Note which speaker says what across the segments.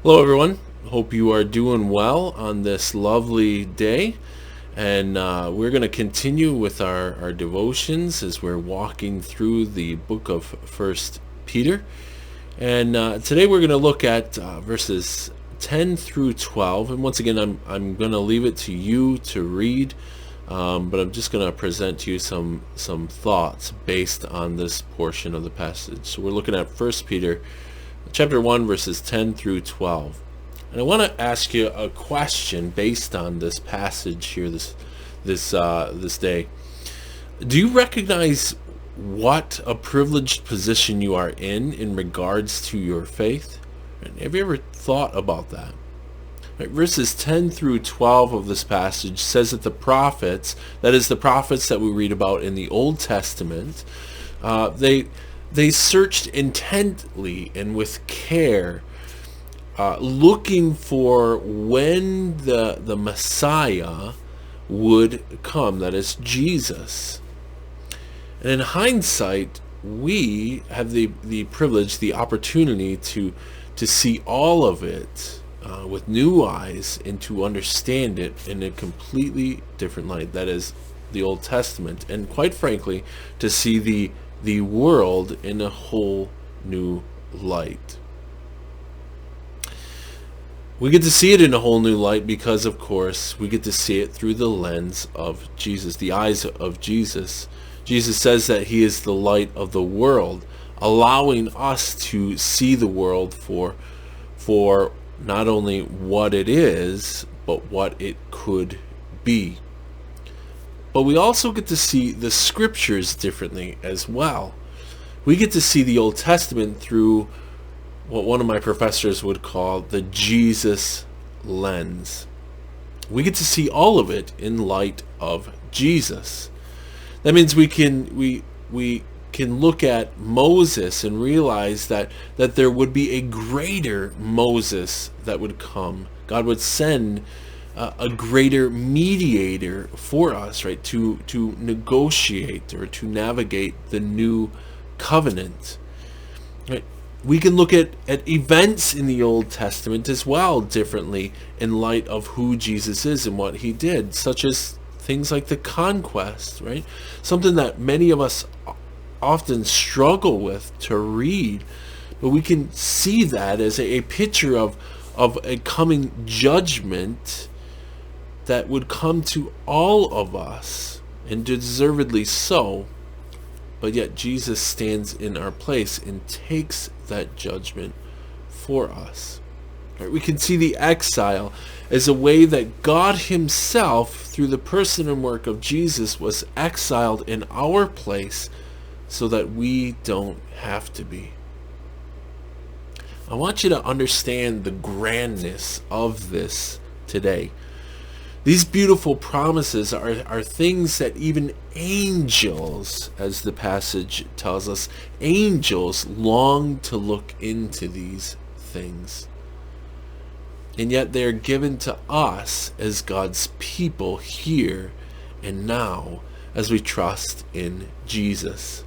Speaker 1: Hello, everyone. Hope you are doing well on this lovely day. And we're going to continue with our devotions as we're walking through the book of First Peter. And today we're going to look at verses 10 through 12. And once again, I'm going to leave it to you to read, but I'm just going to present to you some thoughts based on this portion of the passage. So we're looking at First Peter chapter 1, verses 10 through 12. And I want to ask you a question based on this passage here this day. Do you recognize what a privileged position you are in regards to your faith? Have you ever thought about that? Right, verses 10 through 12 of this passage says that the prophets, that is the prophets that we read about in the Old Testament, they searched intently and with care, looking for when the Messiah would come, that is Jesus. And in hindsight, we have the privilege, the opportunity to see all of it with new eyes and to understand it in a completely different light, that is the Old Testament, and quite frankly, to see the world in a whole new light. We get to see it in a whole new light because, of course, we get to see it through the lens of Jesus, the eyes of Jesus. Jesus says that he is the light of the world, allowing us to see the world for not only what it is, but what it could be. But we also get to see the scriptures differently as well. We get to see the Old Testament through what one of my professors would call the Jesus lens. We get to see all of it in light of Jesus. That means we can look at Moses and realize that there would be a greater Moses that would come. God would send a greater mediator for us, right, to negotiate or to navigate the new covenant. Right? We can look at events in the Old Testament as well differently in light of who Jesus is and what he did, such as things like the conquest, right? Something that many of us often struggle with to read, but we can see that as a picture of a coming judgment that would come to all of us, and deservedly so, but yet Jesus stands in our place and takes that judgment for us. Right? We can see the exile as a way that God himself, through the person and work of Jesus, was exiled in our place so that we don't have to be. I want you to understand the grandness of this today. These beautiful promises are things that even angels, as the passage tells us, angels long to look into these things. And yet they're given to us as God's people here and now as we trust in Jesus.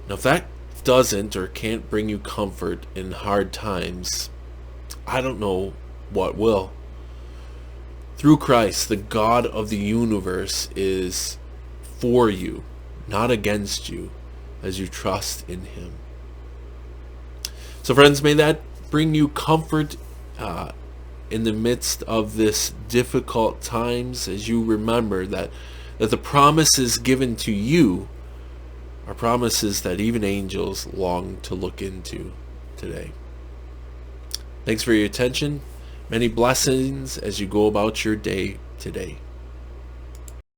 Speaker 1: Now, if that doesn't or can't bring you comfort in hard times, I don't know what will. Through Christ, the God of the universe is for you, not against you, as you trust in him. So friends, may that bring you comfort in the midst of this difficult times, as you remember that the promises given to you are promises that even angels long to look into today. Thanks for your attention. Many blessings as you go about your day today.